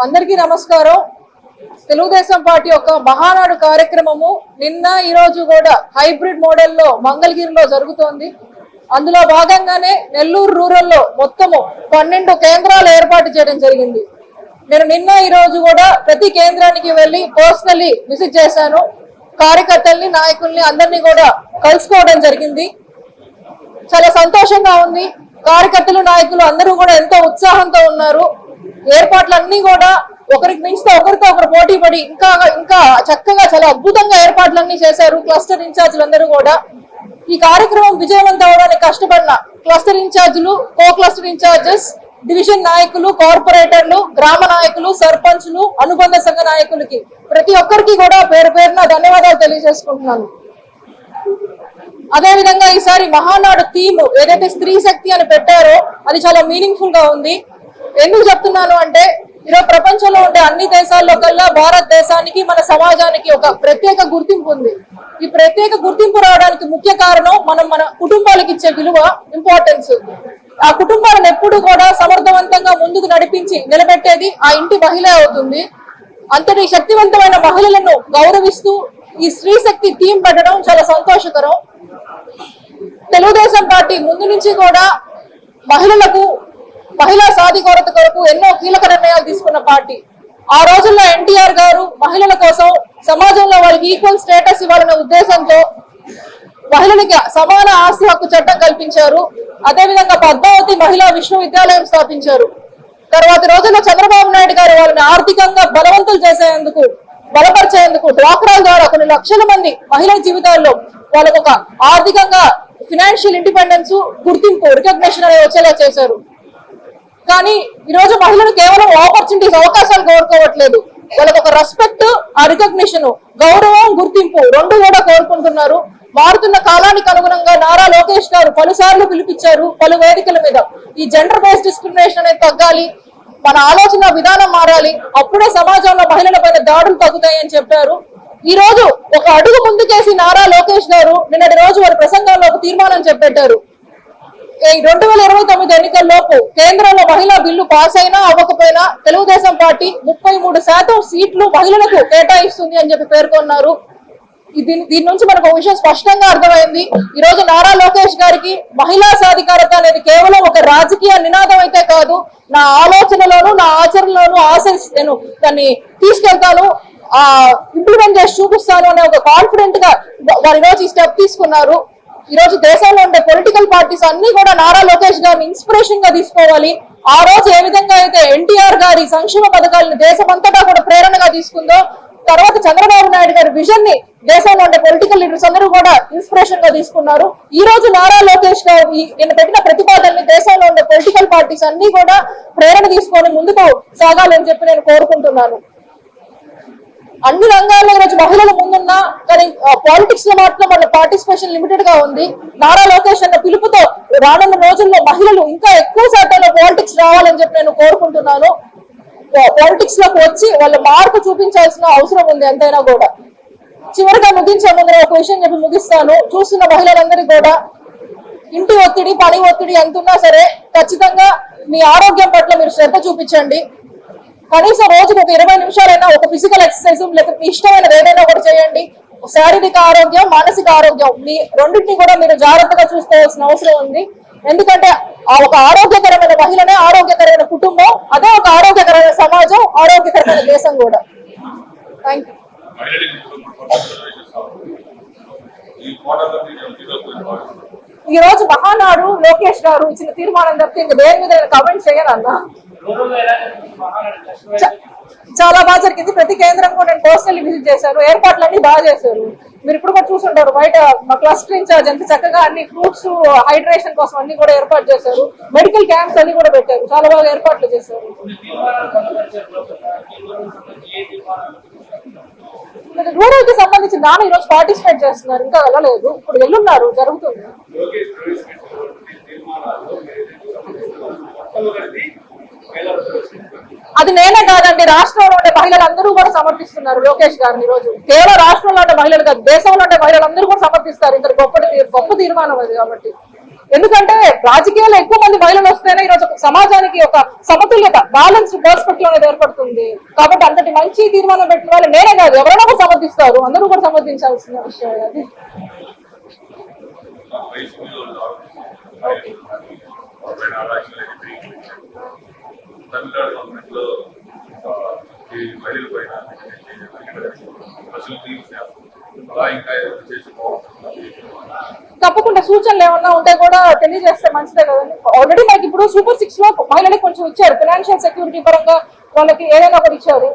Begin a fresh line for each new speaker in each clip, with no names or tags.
అందరికీ నమస్కారం. తెలుగుదేశం పార్టీ యొక్క మహానాడు కార్యక్రమము నిన్న ఈ రోజు కూడా హైబ్రిడ్ మోడల్లో మంగళగిరిలో జరుగుతోంది. అందులో భాగంగానే నెల్లూరు రూరల్లో మొత్తము 12 కేంద్రాలు ఏర్పాటు చేయడం జరిగింది. నేను నిన్న ఈ రోజు కూడా ప్రతి కేంద్రానికి వెళ్లి పర్సనల్లీ విజిట్ చేశాను. కార్యకర్తల్ని, నాయకుల్ని అందరినీ కూడా కలుసుకోవడం జరిగింది. చాలా సంతోషంగా ఉంది. కార్యకర్తలు, నాయకులు అందరూ కూడా ఎంతో ఉత్సాహంతో ఉన్నారు. ఏర్పాట్లన్నీ కూడా ఒకరికి మించితే ఒకరితో ఒకరు పోటీ పడి ఇంకా చక్కగా చాలా అద్భుతంగా ఏర్పాట్లన్నీ చేశారు క్లస్టర్ ఇన్ఛార్జీలు అందరూ కూడా. ఈ కార్యక్రమం విజయవంతం అవడానికి కష్టపడిన క్లస్టర్ ఇన్ఛార్జీలు, కో క్లస్టర్ ఇన్ఛార్జెస్, డివిజన్ నాయకులు, కార్పొరేటర్లు, గ్రామ నాయకులు, సర్పంచ్లు, అనుబంధ సంఘ నాయకులకి ప్రతి ఒక్కరికి కూడా పేరు పేరున ధన్యవాదాలు తెలియజేసుకుంటున్నాను. అదే విధంగా ఈసారి మహానాడు థీమ్ ఏదైతే స్త్రీ శక్తి అని పెట్టారో అది చాలా మీనింగ్ఫుల్ గా ఉంది. ఎందుకు చెప్తున్నాను అంటే ఈరోజు ప్రపంచంలో ఉండే అన్ని దేశాల్లో కల్లా భారతదేశానికి, మన సమాజానికి ఒక ప్రత్యేక గుర్తింపు ఉంది. ఈ ప్రత్యేక గుర్తింపు రావడానికి ముఖ్య కారణం మన కుటుంబాలకు ఇచ్చే విలువ, ఇంపార్టెన్స్. ఆ కుటుంబాలను ఎప్పుడు కూడా సమర్థవంతంగా ముందుకు నడిపించి నిలబెట్టేది ఆ ఇంటి మహిళ అవుతుంది. అంతటి శక్తివంతమైన మహిళలను గౌరవిస్తూ ఈ స్త్రీ శక్తి థీమ్ పెట్టడం చాలా సంతోషకరం. తెలుగుదేశం పార్టీ ముందు నుంచి కూడా మహిళా సాధికారత కొరకు ఎన్నో కీలక నిర్ణయాలు తీసుకున్న పార్టీ. ఆ రోజుల్లో ఎన్టీఆర్ గారు మహిళల కోసం సమాజంలో వాళ్ళకి ఈక్వల్ స్టేటస్ ఇవ్వాలనే ఉద్దేశంతో మహిళలకి సమాన ఆస్తి హక్కు చట్టం కల్పించారు. అదేవిధంగా పద్మావతి మహిళా విశ్వవిద్యాలయం స్థాపించారు. తర్వాత రోజుల్లో చంద్రబాబు నాయుడు గారు వాళ్ళని ఆర్థికంగా బలపరిచేందుకు డ్వాక్రాల ద్వారా కొన్ని లక్షల మంది మహిళల జీవితాల్లో వాళ్ళకు ఒక ఆర్థికంగా ఫినాన్షియల్ ఇండిపెండెన్స్, గుర్తింపు, రికగ్నిషన్ అనేది వచ్చేలా చేశారు. కానీ ఈ రోజు మహిళలు కేవలం ఆపర్చునిటీస్, అవకాశాలు కోరుకోవట్లేదు. వాళ్ళకి ఒక రెస్పెక్ట్, ఆ రికగ్నిషన్, గౌరవం, గుర్తింపు రెండు కూడా కోరుకుంటున్నారు. మారుతున్న కాలానికి అనుగుణంగా నారా లోకేష్ గారు పలుసార్లు పిలిపించారు పలు వేదికల మీద. ఈ జెండర్ బేస్డ్ డిస్క్రిమినేషన్ అనేది తగ్గాలి, మన ఆలోచన విధానం మారాలి, అప్పుడే సమాజంలో మహిళల పైన దాడులు తగ్గుతాయని చెప్పారు. ఈ రోజు ఒక అడుగు ముందుకేసి నారా లోకేష్ గారు నిన్నటి రోజు వారి ప్రసంగంలో ఒక తీర్మానం చెప్పారు. 2029 ఎన్నికల్లోపు కేంద్రంలో మహిళా బిల్లు పాస్ అయినా అవ్వకపోయినా తెలుగుదేశం పార్టీ 33% సీట్లు మహిళలకు కేటాయిస్తుంది అని చెప్పి పేర్కొన్నారు. దీని నుంచి మనకు ఒక విషయం స్పష్టంగా అర్థమైంది. ఈ రోజు నారా లోకేష్ గారికి మహిళా సాధికారత అనేది కేవలం ఒక రాజకీయ నినాదం అయితే కాదు, నా ఆలోచనలోను, నా ఆచరణలోను నేను దాన్ని తీసుకెళ్తాను, ఇంప్లిమెంట్ చేసి చూపిస్తాను అనే ఒక కాన్ఫిడెంట్ గా వారు ఈ రోజు ఈ స్టెప్ తీసుకున్నారు. ఈ రోజు దేశంలో ఉండే పొలిటికల్ పార్టీస్ అన్ని కూడా నారా లోకేష్ గారిని ఇన్స్పిరేషన్ గా తీసుకోవాలి. ఆ రోజు ఏ విధంగా అయితే ఎన్టీఆర్ గారి సంక్షేమ పథకాలను దేశమంతటా కూడా ప్రేరణగా తీసుకుందో, తర్వాత చంద్రబాబు నాయుడు గారి విజన్ ని దేశంలో ఉండే పొలిటికల్ లీడర్స్ అందరూ కూడా ఇన్స్పిరేషన్ గా తీసుకున్నారు. ఈ రోజు నారా లోకేష్ గారు నేను పెట్టిన ప్రతిపాదనని దేశంలో ఉండే పొలిటికల్ పార్టీస్ అన్ని కూడా ప్రేరణ తీసుకొని ముందుకు సాగాలని చెప్పి నేను కోరుకుంటున్నాను. అన్ని రంగాల్లో ఈరోజు మహిళలు ముందున్నా కానీ పాలిటిక్స్ లో మాత్రం వాళ్ళ పార్టిసిపేషన్ లిమిటెడ్ గా ఉంది. నారా లోకేష్ అన్న పిలుపుతో రానున్న రోజుల్లో మహిళలు ఇంకా ఎక్కువ శాతంలో పాలిటిక్స్ రావాలని చెప్పి నేను కోరుకుంటున్నాను. పాలిటిక్స్ లోకి వచ్చి వాళ్ళ మార్పు చూపించాల్సిన అవసరం ఉంది ఎంతైనా కూడా. చివరిగా ముగించే ముందు ఒక విషయం చెప్పి ముగిస్తాను. చూస్తున్న మహిళలందరికీ కూడా ఇంటి ఒత్తిడి, పని ఒత్తిడి ఎంత ఉన్నా సరే ఖచ్చితంగా మీ ఆరోగ్యం పట్ల మీరు శ్రద్ధ చూపించండి. కనీసం రోజుకు ఒక 20 నిమిషాలైనా ఒక ఫిజికల్ ఎక్సర్సైజ్ లేకపోతే మీ ఇష్టమైనది ఏదైనా కూడా చేయండి. శారీరక ఆరోగ్యం, మానసిక ఆరోగ్యం మీ రెండింటిని కూడా మీరు జాగ్రత్తగా చూసుకోవాల్సిన అవసరం ఉంది. ఎందుకంటే ఒక ఆరోగ్యకరమైన మహిళనే ఆరోగ్యకరమైన కుటుంబం, అదే ఒక ఆరోగ్యకరమైన సమాజం, ఆరోగ్యకరమైన దేశం కూడా. Thank you. ఈ రోజు మహానాడు లోకేష్ గారు ఇచ్చిన తీర్మానం తప్పితే ఇంకా దేని మీద కమెంట్ చేయనన్నా. చాలా బాగా జరిగింది. ప్రతి కేంద్రం కూడా నేను పర్సనల్లీ విజిట్ చేశాను. ఏర్పాట్లన్నీ బాగా చేశారు. మీరు ఇప్పుడు కూడా చూసుంటారు బయట మా క్లస్టర్ ఇన్ఛార్జ్ ఎంత చక్కగా అన్ని ఫ్రూట్స్, హైడ్రేషన్ కోసం అన్ని కూడా ఏర్పాటు చేశారు. మెడికల్ క్యాంప్స్ అన్ని కూడా పెట్టారు. చాలా బాగా ఏర్పాట్లు చేశారు. రూరల్ కి సంబంధించి నాన్న ఈ రోజు పార్టిసిపేట్ చేస్తున్నారు, ఇంకా వెళ్ళలేదు. ఇప్పుడు వెళ్ళున్నారు, జరుగుతుంది. అది నేనే కాదండి, రాష్ట్రంలో ఉండే మహిళలందరూ కూడా సమర్థిస్తున్నారు లోకేష్ గారిని. ఈ రోజు కేవలం రాష్ట్రంలో ఉండే మహిళలు కాదు, దేశంలో ఉండే మహిళలందరూ కూడా సమర్థిస్తారు. ఇంత గొప్ప తీర్మానం అది కాబట్టి ఎందుకంటే రాజకీయాల్లో ఎక్కువ మంది మహిళలు వస్తేనే ఈరోజు సమాజానికి ఒక సమతుల్యత బ్యాలెన్స్డ్ పర్స్పెక్టివ్ అనేది ఏర్పడుతుంది. కాబట్టి అంతటి మంచి తీర్మానం పెట్టిన వాళ్ళు నేనే కాదు, ఎవరైనా కూడా సమర్థిస్తారు, అందరూ కూడా సమర్థించాల్సిన విషయం అది.
తమిళనాడు గవర్నమెంట్ లో ఈ మహిళల పైన ఇంకా
తప్పకుండా సూచనలు ఏమన్నా ఉంటే కూడా తెలియజేస్తే మంచిదే కదండి. ఆల్రెడీ మనకి ఇప్పుడు సూపర్ 6 లో మహిళలకు కొంచెం ఇచ్చారు, ఫైనాన్షియల్ సెక్యూరిటీ పరంగా వాళ్ళకి ఏదైనా ఒకటి ఇచ్చారు.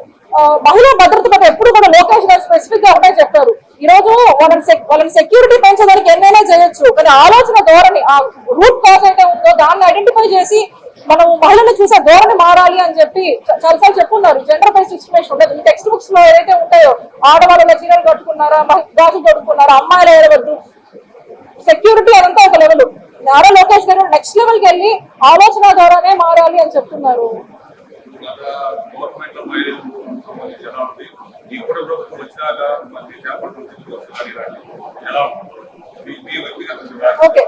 మహిళా భద్రత పట్ల ఎప్పుడు కూడా లోకేష్ గారు స్పెసిఫిక్ గా ఒకటే చెప్పారు, ఈ రోజు వాళ్ళని సెక్యూరిటీ పెంచడానికి ఎన్నైనా చేయొచ్చు, కానీ ఆలోచన ధోరణి ఆ రూట్ కాజ్ అయితే ఉందో దాన్ని ఐడెంటిఫై చేసి మనం మహిళలు చూసే ధోరణి మారాలి అని చెప్పి చాలాసార్లు చెప్పున్నారు. జెండర్ బేస్డ్ డిస్క్రిమినేషన్ ఉండదు. ఈ టెక్స్ట్ బుక్స్ లో ఏదైతే ఉంటాయో ఆడవాళ్ళ చీరలు కట్టుకున్నారా, గాజులు కట్టుకున్నారా, అమ్మాయిలు ఏడవద్దు, సెక్యూరిటీ అదంతా ఒక లెవెల్. నారా లోకేష్ గారు నెక్స్ట్ లెవెల్ కి వెళ్ళి ఆలోచన ద్వారానే మారాలి అని చెప్తున్నారు. ఓకే,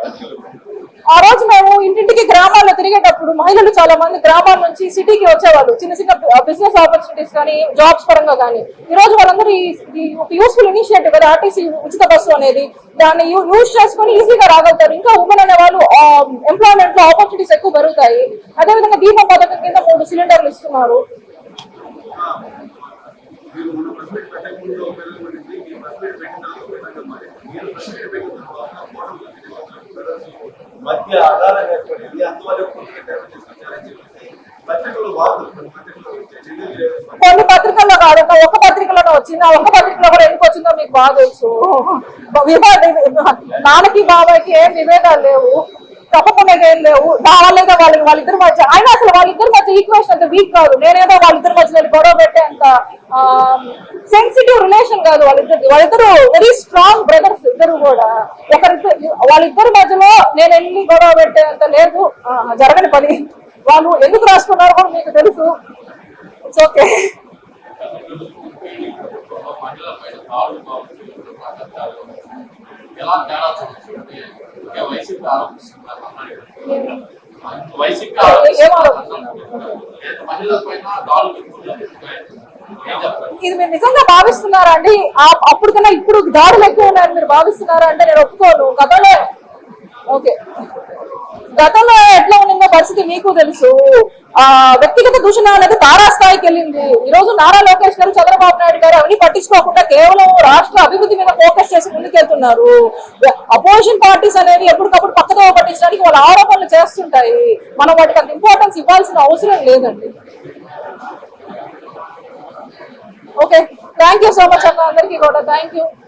ఆ రోజు మేము ఇంటింటికి గ్రామాల్లో తిరిగేటప్పుడు మహిళలు చాలా మంది గ్రామాల నుంచి సిటీకి వచ్చేవాళ్ళు, చిన్న చిన్న బిజినెస్ ఆపర్చునిటీస్ కానీ జాబ్స్ పరంగా కానీ. ఈ రోజు వాళ్ళందరూ ఈ యూస్ఫుల్ ఇనిషియేటివ్ కదా ఆర్టీసీ ఉచిత బస్సు అనేది, దాన్ని యూజ్ చేసుకుని ఈజీగా రాగలుగుతారు. ఇంకా ఉమెన్ అనే వాళ్ళు ఎంప్లాయ్మెంట్ లో ఆపర్చునిటీస్ ఎక్కువ పెరుగుతాయి. అదేవిధంగా దీపం పథకం కింద 3 సిలిండర్లు ఇస్తున్నారు.
మధ్య ఆధారం ఏర్పడింది, అందువల్ల
కొన్ని పత్రికల్లో కాదు, ఒక పత్రికలోనే వచ్చింది. ఆ ఒక్క పత్రికలో కూడా ఎందుకు వచ్చిందో మీకు బాగా తెలుసు. నాన్నకి బాబాయ్కి ఏం విభేదాలు లేవు, తప్పకుండా ఏం లేవు. వాళ్ళేదో వాళ్ళిద్దరి మధ్య అయినా అసలు వాళ్ళిద్దరి మధ్య ఈక్వేషన్ అంత వీక్ కాదు. నేనేదో వాళ్ళిద్దరి మధ్య గొడవ పెట్టే అంత సెన్సిటివ్ రిలేషన్ కాదు వాళ్ళిద్దరు వెరీ స్ట్రాంగ్ బ్రదర్స్ ఇద్దరు కూడా. వాళ్ళిద్దరి మధ్యలో నేను వెళ్ళి గొడవ పెట్టే అంత లేదు, జరగని పని. వాళ్ళు ఎందుకు రాసుకున్నారో కూడా మీకు తెలుసు. It's okay. ఇది మీరు నిజంగా భావిస్తున్నారా అండి? అప్పుడు కన్నా ఇప్పుడు దాడులు ఎక్కువ ఉన్నాయని మీరు భావిస్తున్నారా అంటే నేను ఒప్పుకోను. గతంలో ఎట్లా ఉండిందో పరిస్థితి మీకు తెలుసు. వ్యక్తిగత దూషణ అనేది తారాస్థాయికి వెళ్ళింది. ఈ రోజు నారా లోకేష్ గారు, చంద్రబాబు నాయుడు గారు అవన్నీ పట్టించుకోకుండా కేవలం రాష్ట్ర అభివృద్ధి మీద ఫోకస్ చేసి ముందుకెళ్తున్నారు. అపోజిషన్ పార్టీస్ అనేవి ఎప్పటికప్పుడు పక్కదో పట్టించడానికి వాళ్ళ ఆరోపణలు చేస్తుంటాయి. మనం వాటికి అంత ఇంపార్టెన్స్ ఇవ్వాల్సిన అవసరం లేదండి. Okay, thank you so much అన్న, అందరికీ కూడా థ్యాంక్ యూ.